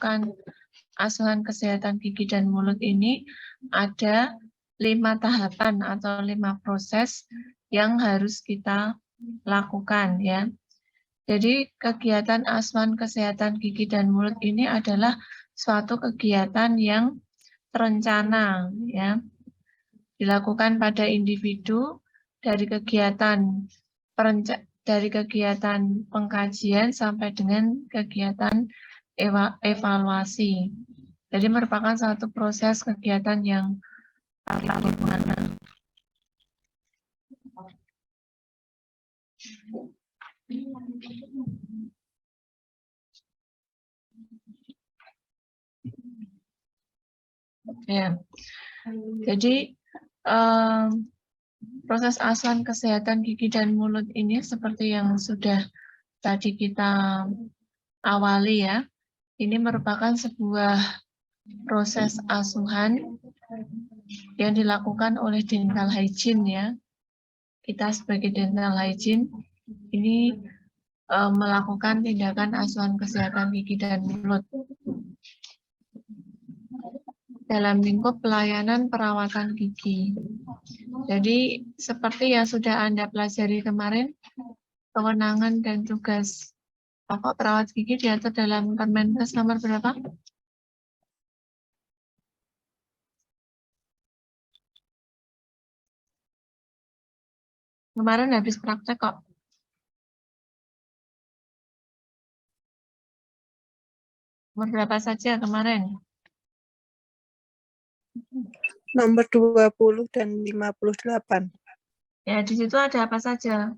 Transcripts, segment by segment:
melakukan asuhan kesehatan gigi dan mulut ini ada 5 tahapan atau 5 proses yang harus kita lakukan ya. Jadi kegiatan asuhan kesehatan gigi dan mulut ini adalah suatu kegiatan yang terencana ya. Dilakukan pada individu dari kegiatan pengkajian sampai dengan kegiatan evaluasi. Jadi merupakan satu proses kegiatan yang paripurna. Ya, jadi proses asuhan kesehatan gigi dan mulut ini seperti yang sudah tadi kita awali ya. Ini merupakan sebuah proses asuhan yang dilakukan oleh dental hygiene ya. Kita sebagai dental hygiene ini melakukan tindakan asuhan kesehatan gigi dan mulut dalam lingkup pelayanan perawatan gigi. Jadi seperti yang sudah Anda pelajari kemarin, kewenangan dan tugas pokok perawat gigi diatur dalam Permenkes nomor berapa? Kemarin habis praktek kok. Nomor berapa saja kemarin? Nomor 20 dan 58. Ya, di situ ada apa saja?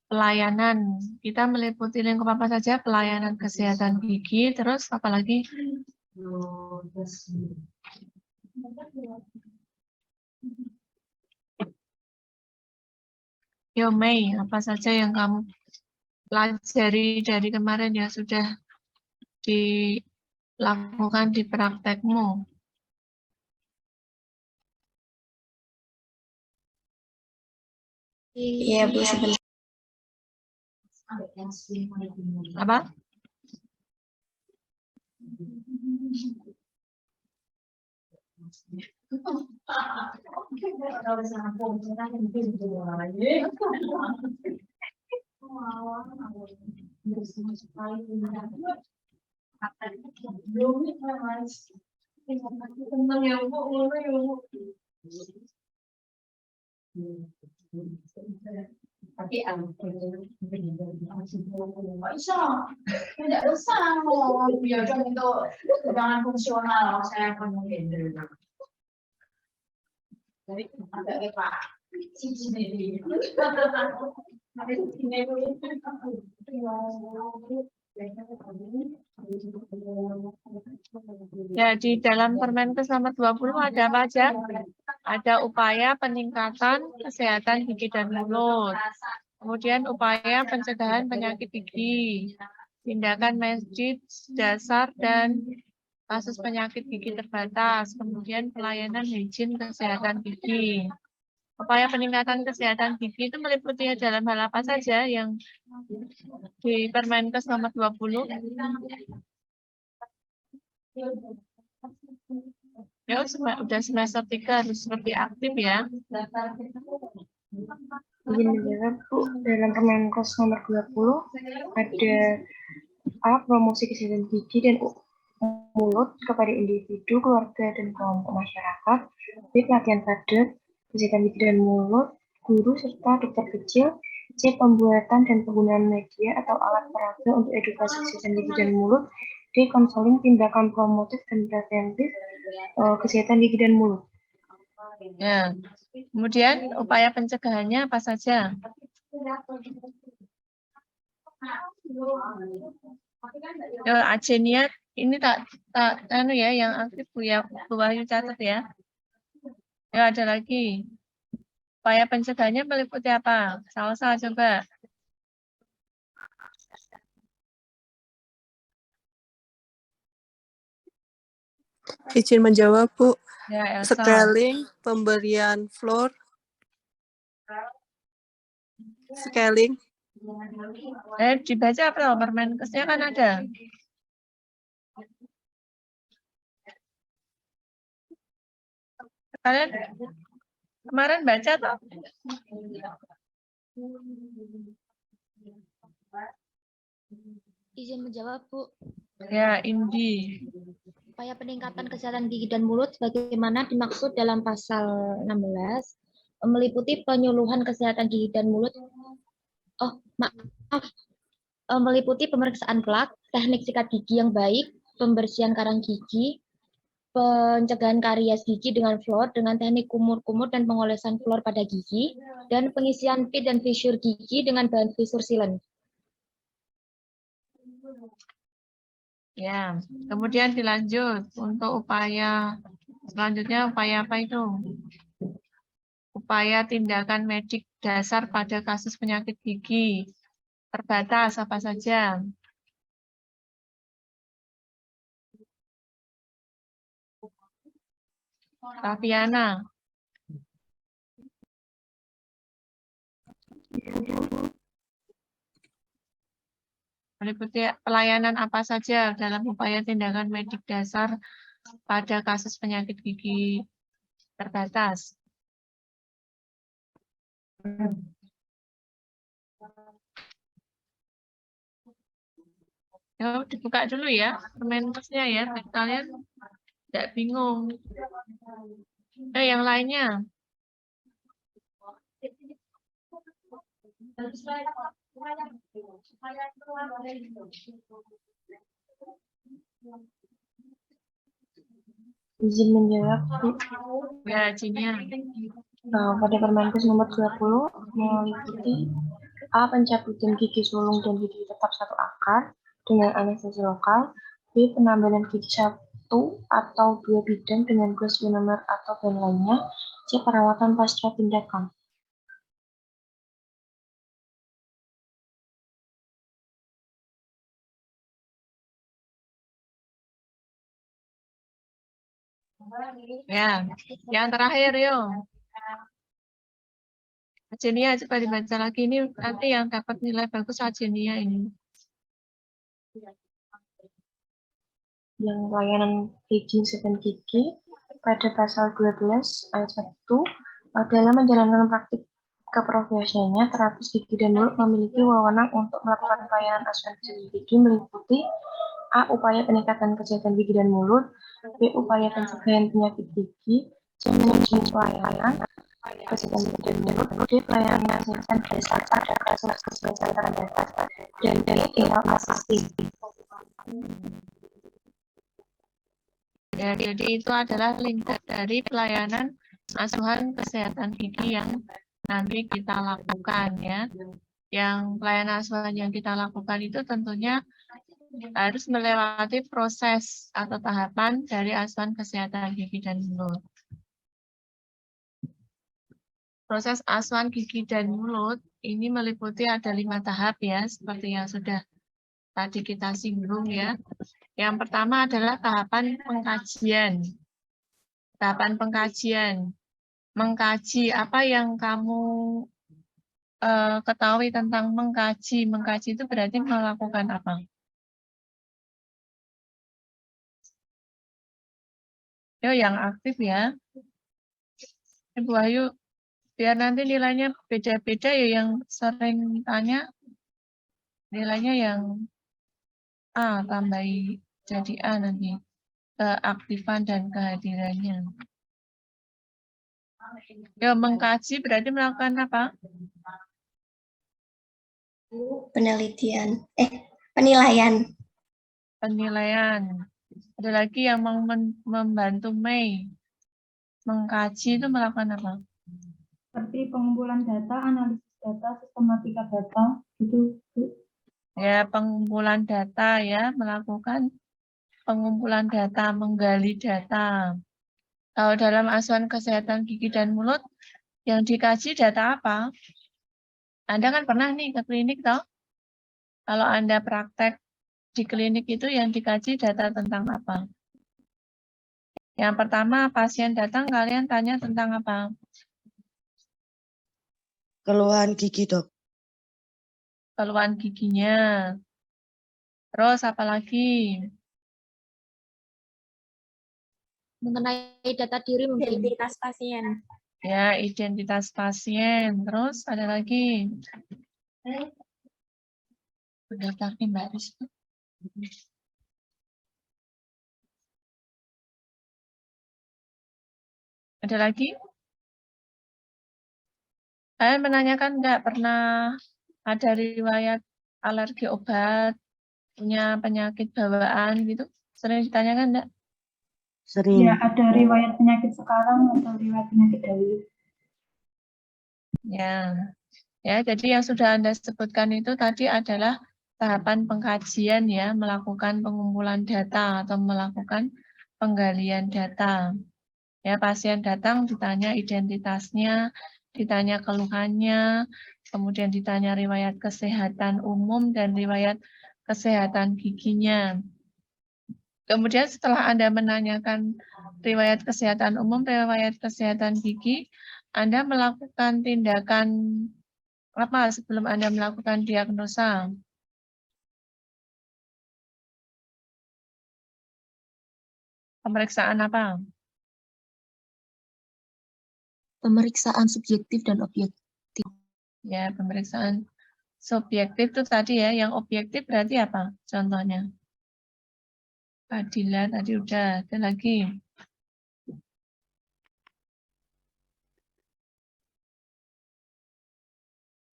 Pelayanan. Kita meliputi lingkup apa saja? Pelayanan kesehatan gigi, terus apa lagi? Yo Mei, apa saja yang kamu pelajari dari kemarin yang sudah dilakukan di praktekmu? Iya, Bu, sebentar. Apa? Tapi tidak usah mau biar itu jangan fungsional saya akan menghindar. Jadi ada apa? Ya, di dalam Permenkes nomor 20 ada apa aja? Ada upaya peningkatan kesehatan gigi dan mulut. Kemudian upaya pencegahan penyakit gigi, tindakan medis dasar dan kasus penyakit gigi terbatas, kemudian pelayanan higien kesehatan gigi. Upaya peningkatan kesehatan gigi itu meliputi dalam hal apa saja yang di Permenkes nomor 20? Ya, udah semester 3 harus lebih aktif ya. Izin menjawab, Bu, dalam Permenkes nomor 20 ada A. Promosi kesehatan gigi dan mulut kepada individu, keluarga, dan kelompok masyarakat. B. Pelatihan kader kesehatan gigi dan mulut, guru, serta dokter kecil. C. Pembuatan dan penggunaan media atau alat peraga untuk edukasi kesehatan gigi dan mulut. D. Konseling, tindakan promotif dan preventif kesehatan gigi dan mulut. Ya. Kemudian upaya pencegahannya apa saja? Ajenia ini tak ya yang aktif Bu ya, Bu Wahyu catat ya. Ya, ada lagi. Upaya pencegahannya meliputi apa? Salsa coba. Izin menjawab, Bu. Ya, Elsa. Scaling, pemberian floor. Scaling, Dibaca apa loh, Permenkesnya kan ada. Kalian kemarin baca toh? Izin menjawab, Bu. Ya, Indi. Upaya peningkatan kesehatan gigi dan mulut sebagaimana dimaksud dalam pasal 16 meliputi penyuluhan kesehatan gigi dan mulut. Meliputi pemeriksaan plak, teknik sikat gigi yang baik, pembersihan karang gigi, pencegahan karies gigi dengan fluor dengan teknik kumur-kumur dan pengolesan fluor pada gigi, dan pengisian pit dan fissure gigi dengan bahan fissure sealant. Ya, kemudian dilanjut untuk upaya selanjutnya, upaya apa itu? Upaya tindakan medik dasar pada kasus penyakit gigi terbatas apa saja? Raffiana. Meliputi pelayanan apa saja dalam upaya tindakan medik dasar pada kasus penyakit gigi terbatas? Ya, dibuka dulu ya, Permenkesnya ya, kalian tidak bingung. Yang lainnya. Izin menjawab, Bu. Ya, Cinya. Pada Permenkes nomor 20 meliputi A. Pencabutan gigi sulung dan gigi tetap satu akar dengan anestesi lokal. B. Penambahan gigi satu atau dua bidang dengan gas ionomer atau bahan lainnya. C. Perawatan pasca tindakan. Ya, yang terakhir yuk. Ajenia coba dibaca lagi, ini nanti yang dapat nilai bagus Ajenia ini. Yang layanan bridging seven gigi pada pasal 12 ayat 1 dalam menjalankan praktik keprofesiannya, terapis gigi dan mulut memiliki wewenang untuk melakukan pelayanan asuhan kesehatan gigi meliputi A. Upaya peningkatan kesehatan gigi dan mulut, B. Upaya pencegahan penyakit gigi, C. Manajemen pelayanan kesehatan gigi dan mulut, D. Pelayanan kesehatan dasar pada kasus kesehatan terbatas, dan D. Tinggal asisting. Ya, jadi itu adalah lingkup dari pelayanan asuhan kesehatan gigi yang nanti kita lakukan ya. Yang pelayanan asuhan yang kita lakukan itu tentunya harus melewati proses atau tahapan dari asuhan kesehatan gigi dan mulut. Proses asuhan gigi dan mulut ini meliputi ada 5 tahap ya, seperti yang sudah tadi kita singgung ya. Yang pertama adalah tahapan pengkajian. Tahapan pengkajian. Mengkaji apa yang kamu ketahui tentang mengkaji. Mengkaji itu berarti melakukan apa? Yo, yang aktif ya. Ibu Ayu, biar nanti nilainya beda-beda ya, yang sering tanya nilainya yang A tambahi jadi A nanti. Keaktifan dan kehadirannya. Ya, mengkaji berarti melakukan apa? Penilaian. Penilaian. Ada lagi yang mau membantu Mei. Mengkaji itu melakukan apa? Seperti pengumpulan data, analisis data, sistematika data, gitu. Ya, pengumpulan data ya, melakukan pengumpulan data, menggali data. Kalau dalam asuhan kesehatan gigi dan mulut, yang dikaji data apa? Anda kan pernah nih ke klinik toh? Kalau Anda praktek di klinik itu yang dikaji data tentang apa? Yang pertama, pasien datang, kalian tanya tentang apa? Keluhan gigi, Dok. keluhan giginya. Terus apa lagi? Mengenai data diri mungkin. Identitas pasien. Ya, identitas pasien. Terus ada lagi. Udah tadi Mbak Rizky. Ada lagi? Kalian menanyakan nggak pernah ada riwayat alergi obat, punya penyakit bawaan gitu? Sering ditanyakan enggak? Sering. Ya, ada riwayat penyakit sekarang atau riwayat penyakit dahulu. Ya. Ya, jadi yang sudah Anda sebutkan itu tadi adalah tahapan pengkajian ya, melakukan pengumpulan data atau melakukan penggalian data. Ya, pasien datang ditanya identitasnya, ditanya keluhannya, kemudian ditanya riwayat kesehatan umum dan riwayat kesehatan giginya. Kemudian setelah Anda menanyakan riwayat kesehatan umum, riwayat kesehatan gigi, Anda melakukan tindakan apa sebelum Anda melakukan diagnosa? Pemeriksaan apa? Pemeriksaan subjektif dan objektif. Ya, pemeriksaan subjektif itu tadi ya, yang objektif berarti apa? Contohnya. Keadilan tadi udah, ada lagi.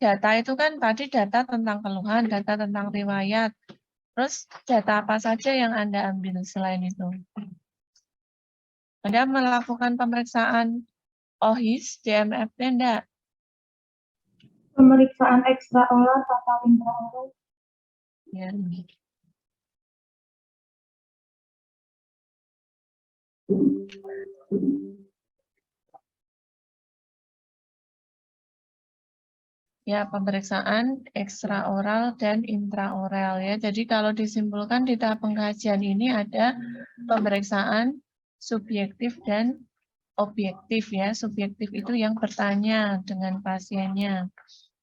Data itu kan tadi data tentang keluhan, data tentang riwayat. Terus data apa saja yang Anda ambil selain itu? Anda melakukan pemeriksaan OHIS, DMFT enggak? Pemeriksaan ekstraoral atau intraoral. Ya. Ya, pemeriksaan ekstraoral dan intraoral ya. Jadi kalau disimpulkan di tahap pengkajian ini ada pemeriksaan subjektif dan objektif ya. Subjektif itu yang bertanya dengan pasiennya.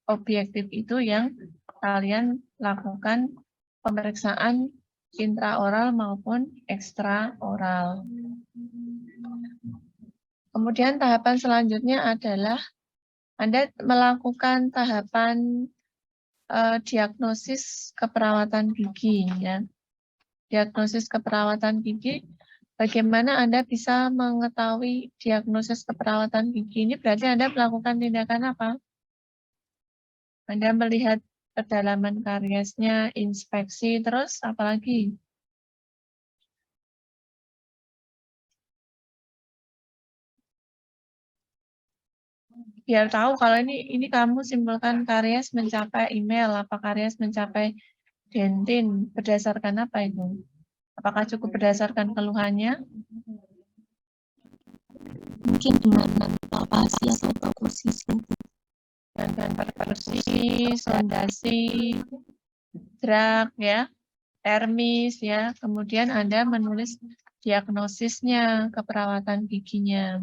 Objektif itu yang kalian lakukan pemeriksaan intraoral maupun ekstraoral. Kemudian tahapan selanjutnya adalah Anda melakukan tahapan diagnosis keperawatan gigi ya. Diagnosis keperawatan gigi, bagaimana Anda bisa mengetahui diagnosis keperawatan gigi ini? Berarti Anda melakukan tindakan apa? Anda melihat kedalaman kariesnya, inspeksi, terus apa lagi? Biar tahu kalau ini kamu simpulkan karies mencapai email, apa karies mencapai dentin, berdasarkan apa itu? Apakah cukup berdasarkan keluhannya? Mungkin dengan palpasi atau kursi. Dan perkusi, sondasi, drag ya, termis ya. Kemudian Anda menulis diagnosisnya keperawatan giginya.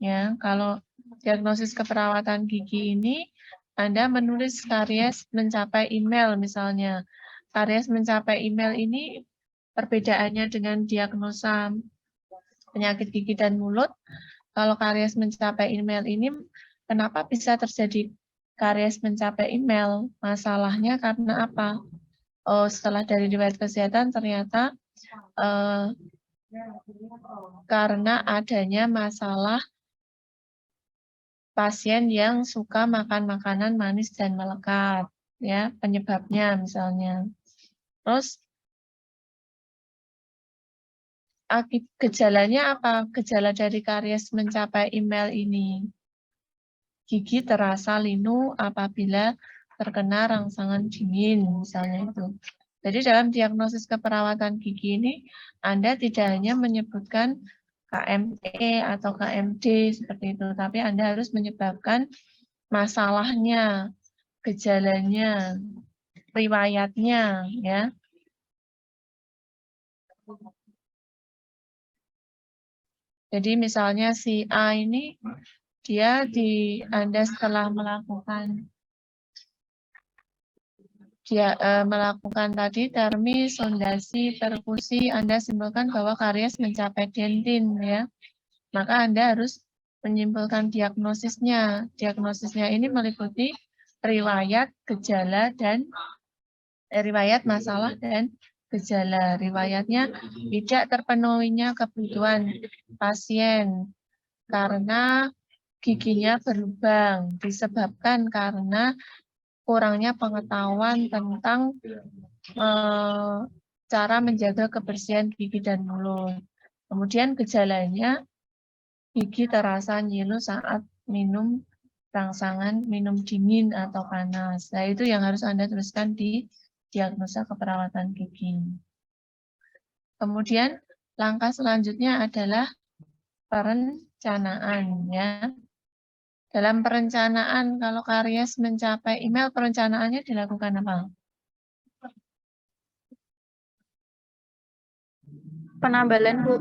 Ya, kalau diagnosis keperawatan gigi ini Anda menulis karies mencapai email misalnya. Karies mencapai email ini perbedaannya dengan diagnosa penyakit gigi dan mulut. Kalau karies mencapai email ini, kenapa bisa terjadi karies mencapai email? Masalahnya karena apa? Oh, setelah dari riwayat kesehatan ternyata karena adanya masalah pasien yang suka makan makanan manis dan melekat, ya penyebabnya misalnya. Terus gejalanya apa? Gejala dari karies mencapai email ini. Gigi terasa linu apabila terkena rangsangan dingin, misalnya itu. Jadi dalam diagnosis keperawatan gigi ini, Anda tidak hanya menyebutkan KME atau KMD seperti itu, tapi Anda harus menyebabkan masalahnya, gejalanya, riwayatnya, ya. Jadi misalnya si A ini dia Anda setelah melakukan dia melakukan tadi termi, sondasi, perkusi, Anda simpulkan bahwa karies mencapai dentin ya. Maka Anda harus menyimpulkan diagnosisnya. Diagnosisnya ini meliputi riwayat, gejala, dan riwayat masalah dan gejala. Riwayatnya tidak terpenuhinya kebutuhan pasien karena giginya berlubang disebabkan karena kurangnya pengetahuan tentang cara menjaga kebersihan gigi dan mulut. Kemudian gejalanya gigi terasa nyilu saat minum rangsangan, minum dingin atau panas. Nah, itu yang harus Anda tuliskan di diagnosa keperawatan gigi. Kemudian langkah selanjutnya adalah perencanaan ya. Dalam perencanaan kalau karies mencapai email, perencanaannya dilakukan apa? Penambalan, Bu.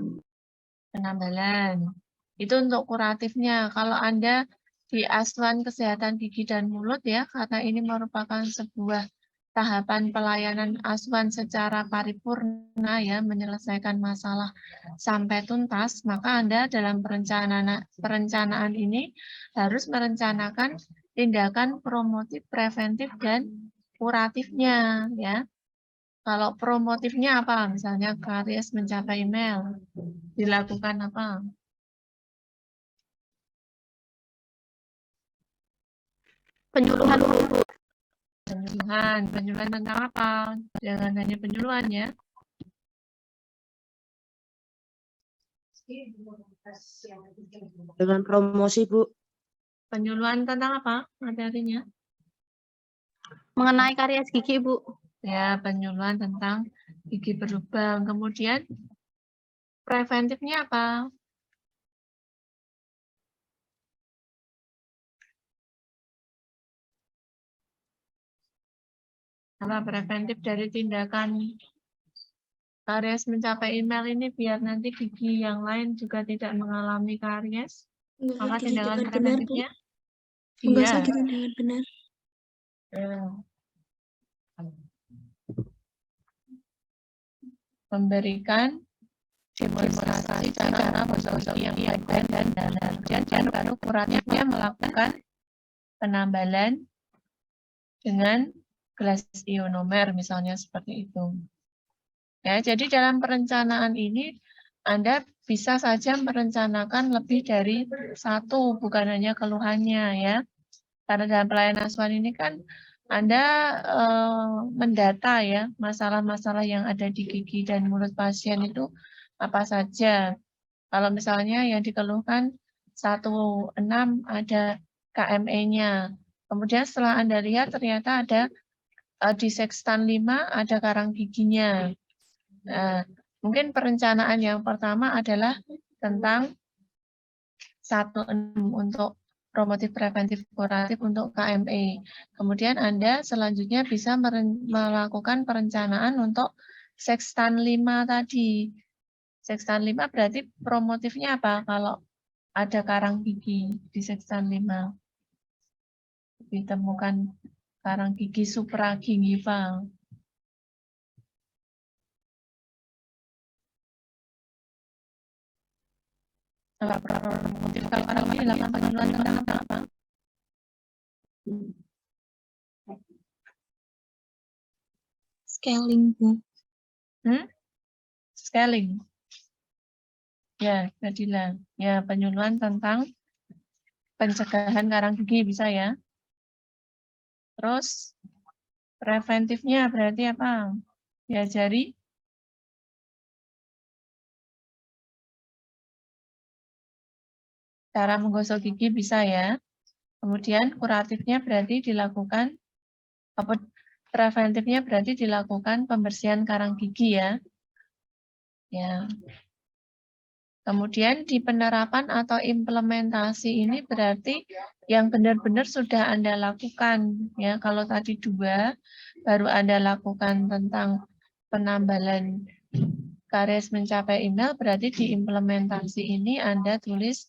Penambalan. Itu untuk kuratifnya. Kalau Anda di Asuhan Kesehatan Gigi dan Mulut ya, karena ini merupakan sebuah tahapan pelayanan asuhan secara paripurna ya, menyelesaikan masalah sampai tuntas, maka Anda dalam perencanaan ini harus merencanakan tindakan promotif, preventif, dan kuratifnya ya. Kalau promotifnya apa? Misalnya karies mencapai email, dilakukan apa? Penyuluhan, Bu. Penyuluhan tentang apa? Jangan hanya penyuluhan ya. Dengan promosi, Bu. Penyuluhan tentang apa materinya? Mengenai karies gigi, Bu. Ya, penyuluhan tentang gigi berlubang. Kemudian preventifnya apa? Apa preventif dari tindakan karies mencapai email ini biar nanti gigi yang lain juga tidak mengalami karies? Maka tindakan preventifnya? Iya. dengan benar. Memberikan demonstrasi cara menggosok yang baik dan kemudian baru kuratifnya melakukan penambalan dengan gelas ionomer misalnya seperti itu. Ya, jadi dalam perencanaan ini Anda bisa saja merencanakan lebih dari satu, bukan hanya keluhannya ya. Karena dalam pelayanan asuhan ini kan Anda mendata ya masalah-masalah yang ada di gigi dan mulut pasien itu apa saja. Kalau misalnya yang dikeluhkan 16 ada KME-nya. Kemudian setelah Anda lihat ternyata ada di Sextan 5 ada karang giginya. Nah, mungkin perencanaan yang pertama adalah tentang 16 untuk promotif preventif kuratif untuk KME. Kemudian Anda selanjutnya bisa melakukan perencanaan untuk Sextan 5 tadi. Sextan 5 berarti promotifnya apa kalau ada karang gigi di Sextan 5? Ditemukan karang gigi supragingival. Kalau promotif kalau karang gigi dilakukan penyuluhan tentang apa? Scaling, Bu. Scaling. Ya, Nadila. Ya, penyuluhan tentang pencegahan karang gigi bisa ya. Terus preventifnya berarti apa? Diajari cara menggosok gigi bisa ya. Kemudian kuratifnya berarti dilakukan apa? Preventifnya berarti dilakukan pembersihan karang gigi ya. Ya. Kemudian di penerapan atau implementasi ini berarti yang benar-benar sudah Anda lakukan ya. Kalau tadi 2 baru Anda lakukan tentang penambalan karies mencapai email, berarti di implementasi ini Anda tulis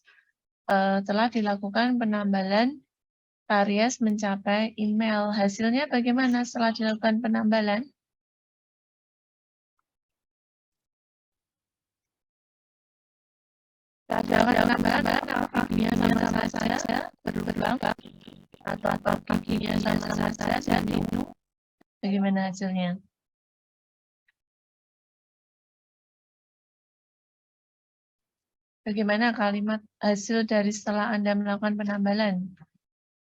telah dilakukan penambalan karies mencapai email. Hasilnya bagaimana setelah dilakukan penambalan? Setelah penambalan, apakah giginya sama saja berubah atau giginya sama saja minum? Bagaimana hasilnya? Bagaimana kalimat hasil dari setelah Anda melakukan penambalan?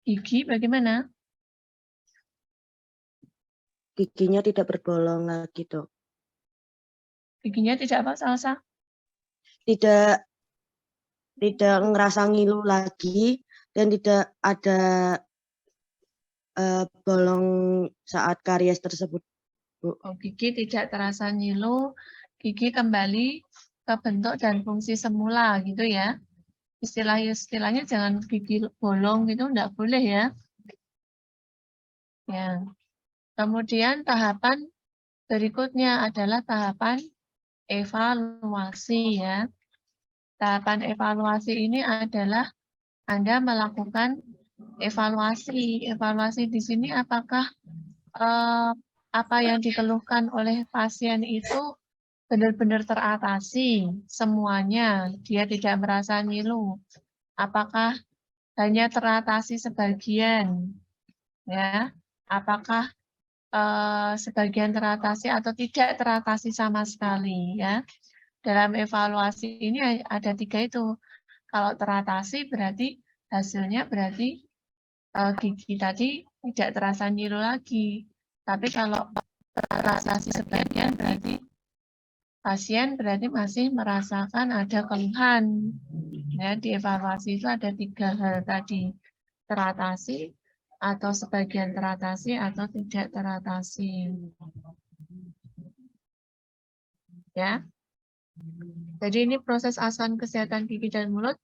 Gigi bagaimana? Giginya tidak berbolong lagi, Dok. Giginya tidak apa, Salsa? Tidak ngerasa ngilu lagi dan tidak ada bolong saat karies tersebut, Bu. Oh, gigi tidak terasa nyilu, gigi kembali ke bentuk dan fungsi semula gitu ya. Istilahnya jangan gigi bolong gitu, enggak boleh ya. Ya. Kemudian tahapan berikutnya adalah tahapan evaluasi ya. Tahapan evaluasi ini adalah Anda melakukan evaluasi. Evaluasi di sini apakah apa yang dikeluhkan oleh pasien itu benar-benar teratasi semuanya, dia tidak merasa ngilu. Apakah hanya teratasi sebagian, ya? Apakah sebagian teratasi atau tidak teratasi sama sekali, ya? Dalam evaluasi ini ada 3 itu. Kalau teratasi berarti hasilnya berarti gigi tadi tidak terasa nyilu lagi. Tapi kalau teratasi sebagian berarti pasien berarti masih merasakan ada keluhan. Ya, di evaluasi itu ada 3 hal tadi. Teratasi, atau sebagian teratasi, atau tidak teratasi. Ya. Jadi ini proses asuhan kesehatan gigi dan mulut.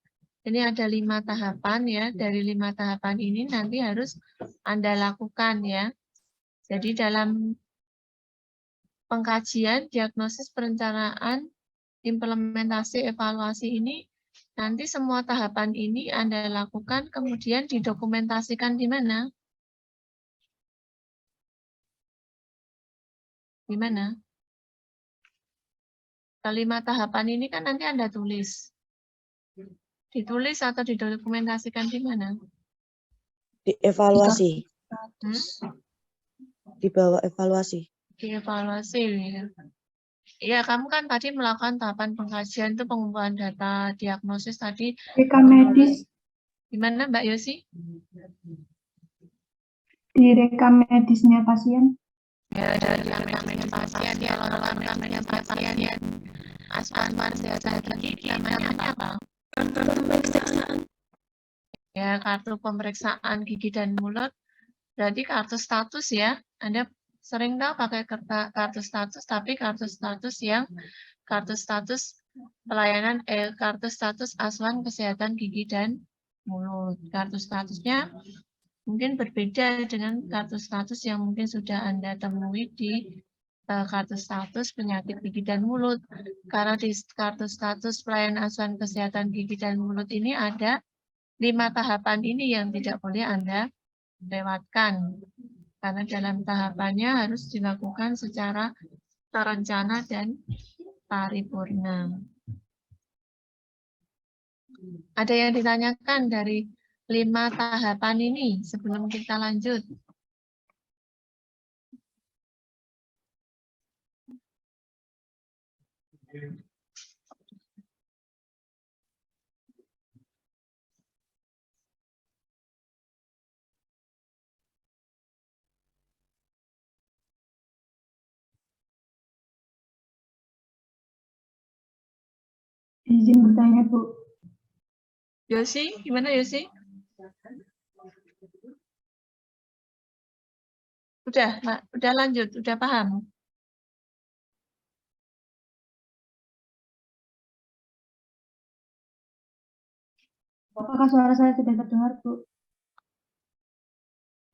Ini ada 5 tahapan ya. Dari 5 tahapan ini nanti harus Anda lakukan ya. Jadi dalam pengkajian, diagnosis, perencanaan, implementasi, evaluasi ini, nanti semua tahapan ini Anda lakukan, kemudian didokumentasikan di mana? Di mana? Kelima tahapan ini kan nanti Anda tulis. Ditulis atau didokumentasikan di mana? Dievaluasi. Di bawah evaluasi. Dievaluasi ya. Iya, kamu kan tadi melakukan tahapan pengkajian itu pengumpulan data, diagnosis tadi. Rekam medis, Di mana Mbak Yosi? di rekam medisnya pasien. Ya, dari rekamannya pasien, ya, kalau rekamannya pasien, asuhan kesehatan gigi, namanya apa? Ya, kartu pemeriksaan gigi dan mulut, berarti kartu status ya. Anda sering tahu pakai kartu status, tapi kartu status yang kartu status pelayanan, kartu status asuhan kesehatan gigi dan mulut. Kartu statusnya mungkin berbeda dengan kartu status yang mungkin sudah Anda temui di kartu status penyakit gigi dan mulut. Karena di kartu status pelayanan asuhan kesehatan gigi dan mulut ini ada 5 tahapan ini yang tidak boleh Anda lewatkan. Karena dalam tahapannya harus dilakukan secara terencana dan paripurna. Ada yang ditanyakan dari 5 tahapan ini sebelum kita lanjut? Izin bertanya, Bu. Yosi, gimana Yosi? Udah lanjut, udah paham? Apakah suara saya sudah terdengar, Bu?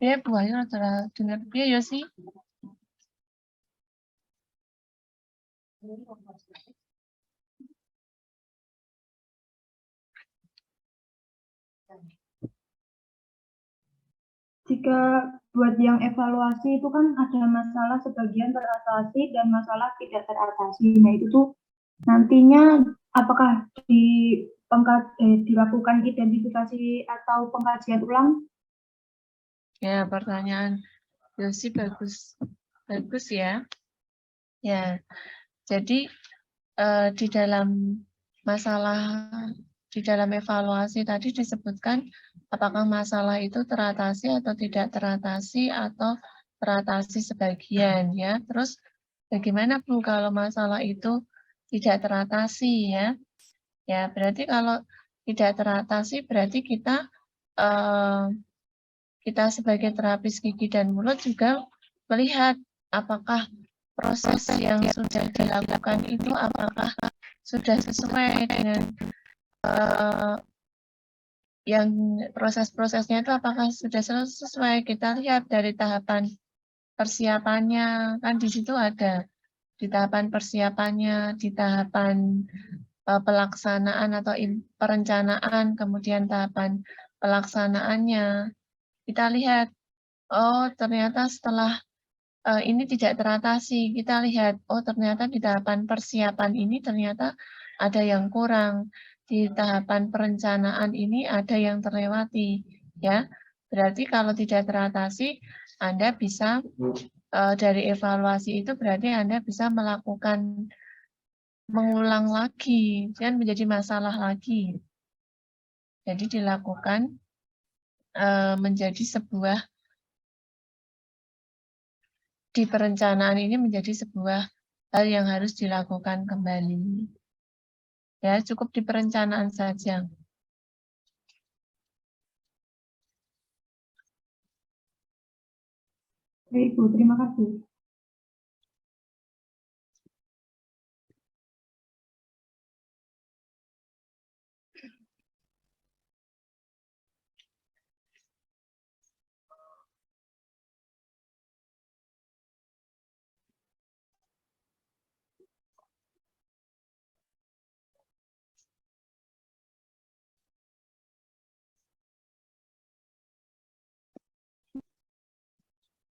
Ya, Bu Ayu sudah dengar. Ya, Yosi. jika buat yang evaluasi itu kan ada masalah sebagian teratasi dan masalah tidak teratasi. Nah itu tuh nantinya apakah dilakukan identifikasi atau pengkajian ulang? Ya, pertanyaan Yosi bagus ya. Ya, jadi di dalam masalah di dalam evaluasi tadi disebutkan apakah masalah itu teratasi atau tidak teratasi atau teratasi sebagian ya. Terus bagaimana Bu kalau masalah itu tidak teratasi ya? Ya, berarti kalau tidak teratasi berarti kita sebagai terapis gigi dan mulut juga melihat apakah proses yang sudah dilakukan itu apakah sudah sesuai dengan yang proses-prosesnya itu apakah sudah sesuai. Kita lihat dari tahapan persiapannya, kan di situ ada di tahapan persiapannya, di tahapan pelaksanaan atau perencanaan, kemudian tahapan pelaksanaannya. Kita lihat, oh ternyata setelah ini tidak teratasi, kita lihat, oh ternyata di tahapan persiapan ini ternyata ada yang kurang. Di tahapan perencanaan ini ada yang terlewati, ya. Berarti kalau tidak teratasi, Anda bisa dari evaluasi itu berarti Anda bisa mengulang lagi, dan menjadi masalah lagi. Jadi dilakukan menjadi sebuah di perencanaan ini menjadi sebuah hal yang harus dilakukan kembali. Ya, cukup di perencanaan saja. Baik, Bu, terima kasih.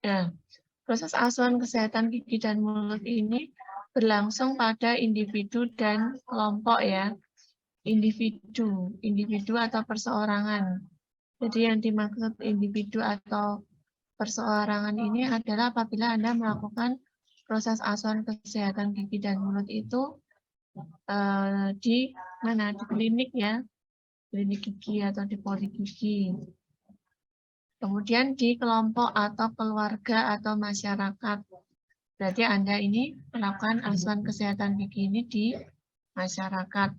Nah, proses asuhan kesehatan gigi dan mulut ini berlangsung pada individu dan kelompok ya. Individu atau perseorangan. Jadi yang dimaksud individu atau perseorangan ini adalah apabila Anda melakukan proses asuhan kesehatan gigi dan mulut itu di mana? Di klinik ya, klinik gigi atau di poligigi. Kemudian di kelompok atau keluarga atau masyarakat. Berarti Anda ini melakukan asuhan kesehatan gigi ini di masyarakat.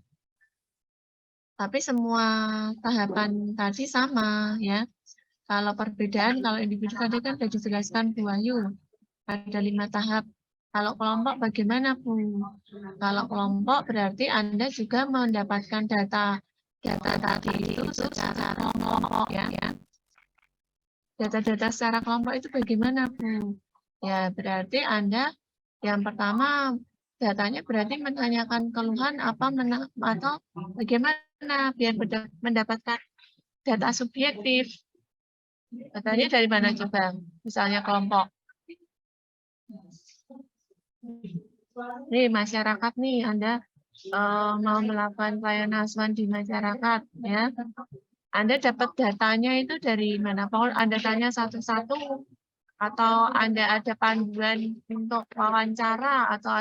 Tapi semua tahapan tadi sama ya. Kalau perbedaan, kalau individu tadi kan sudah dijelaskan Bu Wahyu, ada 5 tahap. Kalau kelompok bagaimana Bu? Kalau kelompok berarti Anda juga mendapatkan data tadi itu secara kelompok ya. Data-data secara kelompok itu bagaimana Bu? Ya berarti Anda yang pertama datanya berarti menanyakan keluhan apa atau bagaimana biar mendapatkan data subjektif. Datanya dari mana coba? Misalnya kelompok. Nih masyarakat nih Anda mau melakukan pelayanan asuhan di masyarakat ya. Anda dapat datanya itu dari mana? Apakah Anda tanya satu-satu atau Anda ada panduan untuk wawancara atau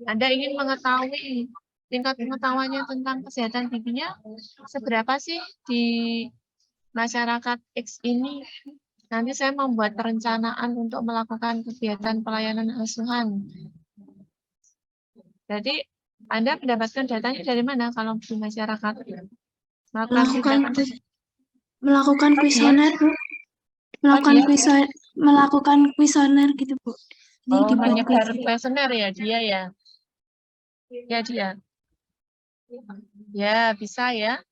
Anda ingin mengetahui tingkat pengetahuannya tentang kesehatan giginya seberapa sih di masyarakat X ini? Nanti saya membuat perencanaan untuk melakukan kegiatan pelayanan asuhan. Jadi Anda mendapatkan datanya dari mana kalau di masyarakat? Melakukan kuesioner, Bu. Melakukan kuesioner gitu, Bu. Jadi menyebar kuesioner ya dia ya. Ya dia. Ya, bisa ya.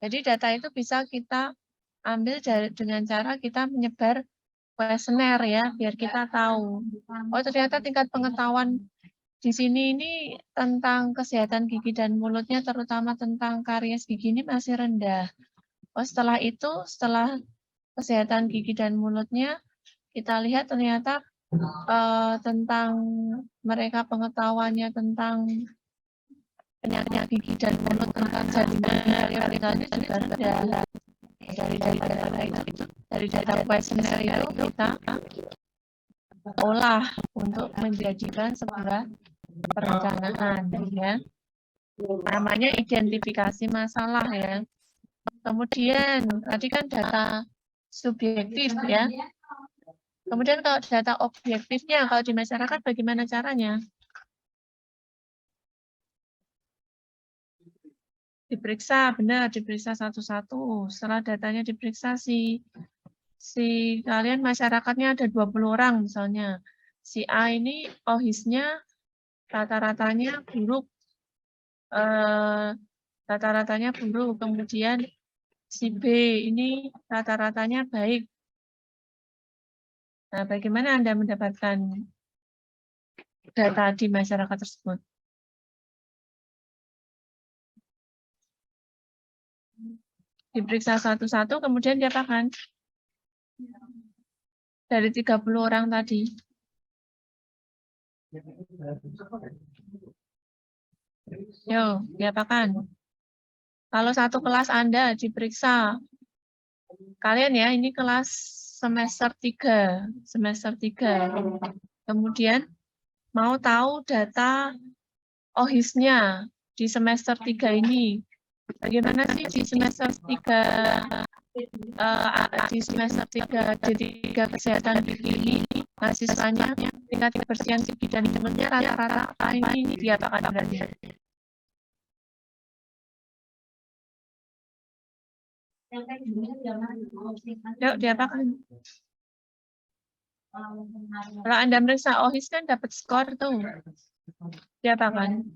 Jadi data itu bisa kita ambil dengan cara kita menyebar kuesioner ya, biar kita tahu. Oh, ternyata tingkat pengetahuan di sini ini tentang kesehatan gigi dan mulutnya, terutama tentang karies gigi ini masih rendah. Oh, setelah itu, setelah kesehatan gigi dan mulutnya, kita lihat ternyata tentang mereka pengetahuannya tentang penyakit gigi dan mulut, tentang jaringan periodontalnya juga rendah. Dari data kuesioner itu kita olah untuk menjadikan sebuah perencanaan, ya. Namanya identifikasi masalah, ya. Kemudian tadi kan data subjektif, ya. Kemudian kalau data objektifnya, kalau di masyarakat bagaimana caranya? Diperiksa, benar, diperiksa satu-satu. Setelah datanya diperiksa, si kalian masyarakatnya ada 20 orang misalnya. Si A ini OHIS-nya rata-ratanya buruk. Rata-ratanya buruk. Kemudian si B ini rata-ratanya baik. Nah, bagaimana Anda mendapatkan data di masyarakat tersebut? Diperiksa satu-satu, kemudian diapakan? Dari 30 orang tadi. Yo, diapakan? Kalau satu kelas Anda diperiksa, kalian ya, ini kelas semester 3. Kemudian mau tahu data OHIS-nya di semester 3 ini. Bagaimana sih di semester 3 D3 kesehatan gigi ini mahasiswanya tingkat kebersihan gigi dan mulutnya rata-rata ini diapakan berarti? Yuk, diapakan? Kalau Anda meriksa OHIS kan dapat skor tuh. Diapakan?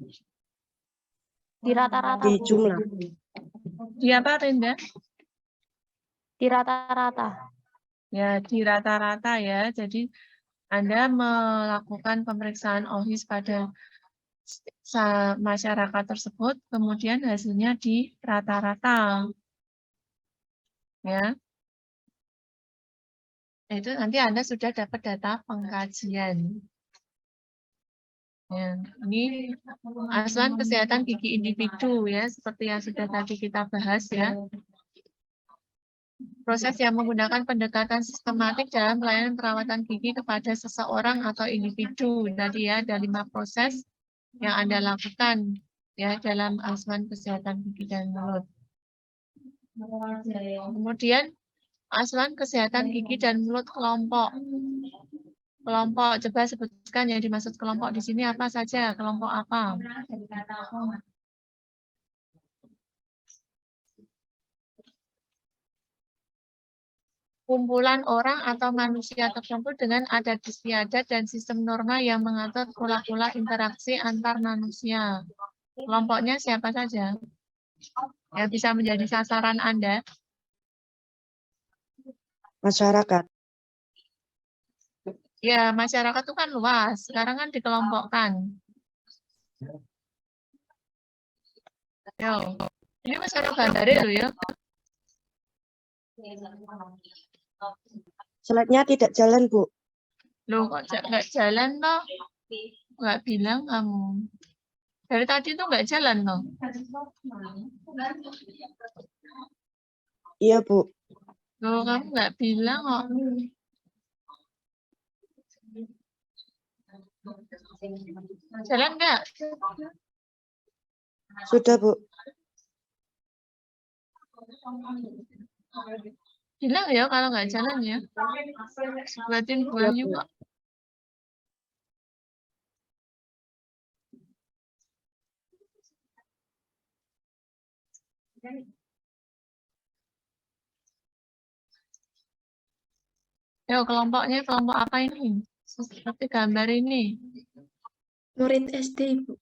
Di rata-rata. Di jumlah. Di apa, Renda? Di rata-rata. Ya, di rata-rata ya. Jadi Anda melakukan pemeriksaan OHIS pada masyarakat tersebut, kemudian hasilnya di rata-rata. Ya. Itu nanti Anda sudah dapat data pengkajian. Ya, ini asuhan kesehatan gigi individu ya, seperti yang sudah tadi kita bahas ya. Proses yang menggunakan pendekatan sistematik dalam pelayanan perawatan gigi kepada seseorang atau individu. Tadi ya, ada 5 proses yang Anda lakukan ya dalam asuhan kesehatan gigi dan mulut. Kemudian asuhan kesehatan gigi dan mulut kelompok. Kelompok, coba sebutkan yang dimaksud kelompok di sini apa saja? Kelompok apa? Kumpulan orang atau manusia tertentu dengan adat istiadat dan sistem norma yang mengatur pola-pola interaksi antar manusia. Kelompoknya siapa saja? Yang bisa menjadi sasaran Anda? Masyarakat. Ya, masyarakat itu kan luas. Sekarang kan dikelompokkan. Yo, ini masyarakat Bandare loh ya. Slide-nya tidak jalan, Bu. Loh, kok nggak jalan toh? Nggak bilang kamu. Dari tadi tuh nggak jalan toh? Iya, Bu. Loh, kamu nggak bilang kok. Jalan nggak? Sudah, Bu. Bilang ya kalau nggak jalan ya. Buatin buah Ya, Bu. juga. Yo, kelompoknya kelompok apa ini? Seperti gambar ini. Murid SD, Bu.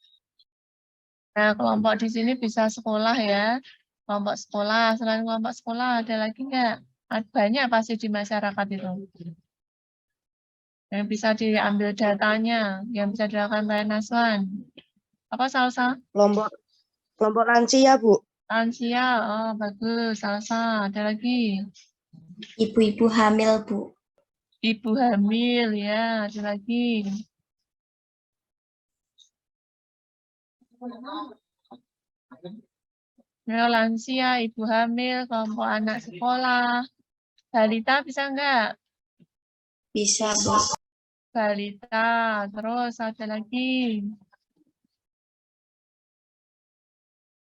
Nah, kelompok di sini bisa sekolah ya. Kelompok sekolah. Selain kelompok sekolah, ada lagi nggak? Banyak pasti di masyarakat itu. Yang bisa diambil datanya, yang bisa dilakukan pelayanan asuhan. Apa salsa? Kelompok lansia, Bu. Lansia, oh bagus, salsa. Ada lagi. Ibu-ibu hamil, Bu. Ibu hamil ya, ada lagi. Ya, lansia, ibu hamil, kelompok anak sekolah. Balita bisa enggak? Bisa, Bu. Balita, terus ada lagi.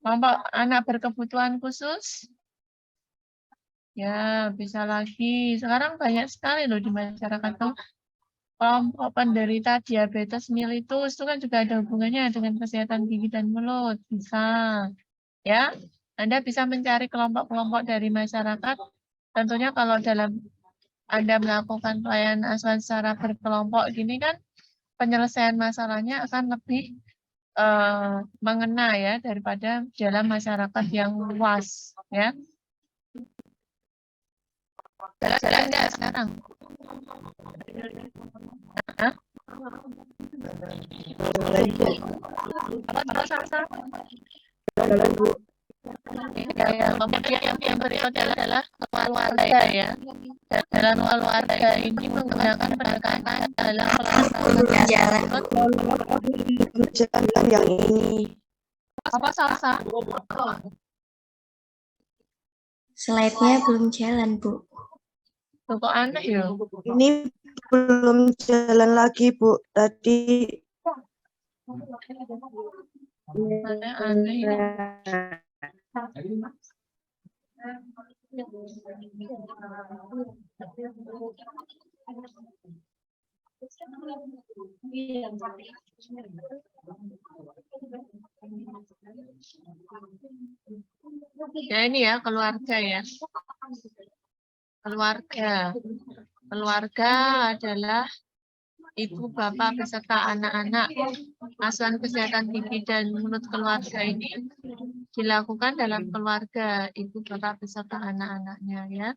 Kelompok anak berkebutuhan khusus. Ya, bisa lagi. Sekarang banyak sekali loh di masyarakat tuh. Kelompok penderita diabetes mellitus itu kan juga ada hubungannya dengan kesehatan gigi dan mulut. Bisa. Ya, Anda bisa mencari kelompok-kelompok dari masyarakat. Tentunya kalau dalam Anda melakukan pelayanan asuhan secara berkelompok gini kan penyelesaian masalahnya akan lebih mengena ya daripada dalam masyarakat yang luas ya. Jalan nggak sekarang? Hah? Apa Sasa? Yang berikutnya adalah keluarga ya. Dalam keluarga ini menggunakan pendekatan dalam Jalan. Jangan yang ini. apa Sasa? Slide-nya belum jalan, Bu. Loh, kok aneh ya? Ini belum jalan lagi, Bu. Tadi Aneh ya. Ya ini ya keluarga ya. Keluarga adalah ibu, bapak, beserta anak-anak. Asuhan kesehatan gigi dan mulut keluarga ini dilakukan dalam keluarga, ibu, bapak, beserta anak-anaknya ya.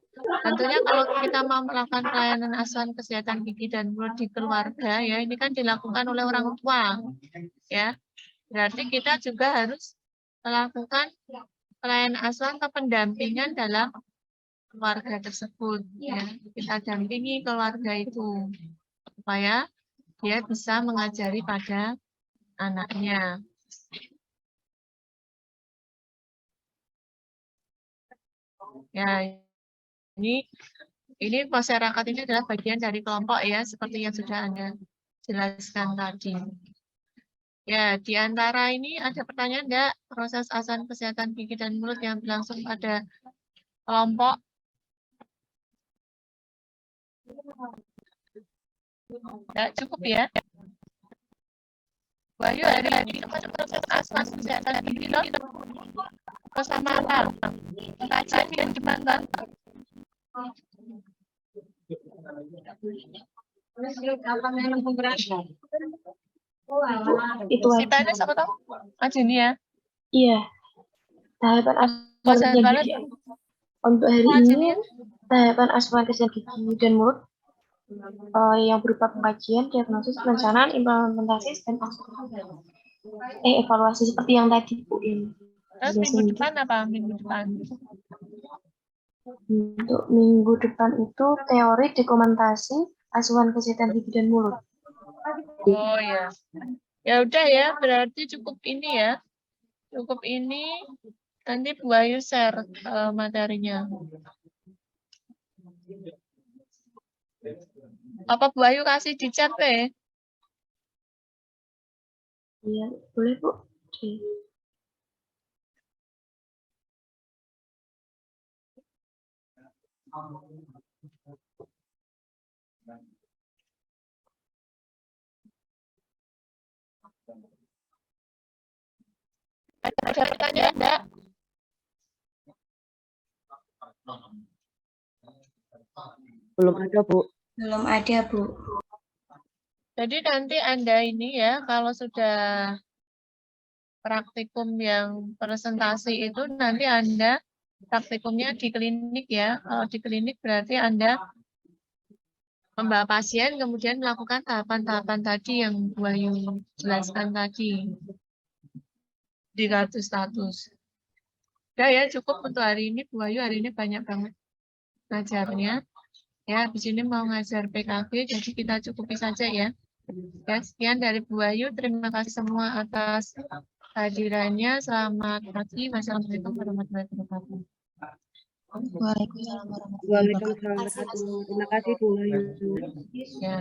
Tentunya kalau kita mau melakukan pelayanan asuhan kesehatan gigi dan mulut di keluarga ya, ini kan dilakukan oleh orang tua ya. Berarti kita juga harus melakukan pelayanan asuhan atau pendampingan dalam keluarga tersebut ya. Kita dampingi keluarga itu supaya dia bisa mengajari pada anaknya. Ya, ini masyarakat ini adalah bagian dari kelompok ya, seperti yang sudah Anda jelaskan tadi. Ya, di antara ini ada pertanyaan enggak? Proses asuhan kesehatan gigi dan mulut yang berlangsung pada kelompok. Enggak cukup ya. Wahyu hari ini kepada proses asuhan kesehatan gigi loh. Bersama apa? Kajian yang dimana? Itu aja. Sitanya siapa tahu? Ajeni ya. Iya. Tahapan Mas asuhan Balen. gigi untuk hari ini, tahapan asuhan kesehatan gigi dan mulut yang berupa pengkajian, diagnosis, perencanaan, implementasi, dan evaluasi seperti yang tadi Bu ini. Terus minggu depan apa? Minggu depan. Untuk minggu depan itu teori dokumentasi asuhan kesehatan gigi dan mulut. Oh ya. Ya udah ya, berarti cukup ini ya. Cukup ini. Nanti Bu Ayu share materinya. Apa Bu Ayu kasih di chat deh? Iya, boleh Bu. Oke. Ada pertanyaan enggak? belum ada, Bu. Belum ada, Bu. Jadi nanti Anda ini ya, kalau sudah praktikum yang presentasi itu, nanti Anda praktikumnya di klinik ya. Kalau di klinik berarti Anda membawa pasien, kemudian melakukan tahapan-tahapan tadi yang Bu Ayu jelaskan tadi. Di kartu status. Udah ya, cukup untuk hari ini, Bu Ayu hari ini banyak banget. ngajarnya. Ya, di sini mau ngajar PKB, jadi kita cukupi saja ya. Ya, sekian dari Bu Ayu. Terima kasih semua atas hadirannya. Selamat pagi. Wassalamualaikum warahmatullahi wabarakatuh. Waalaikumsalam warahmatullahi wabarakatuh. Waalaikumsalam warahmatullahi wabarakatuh. Terima kasih Bu Ayu. Ya.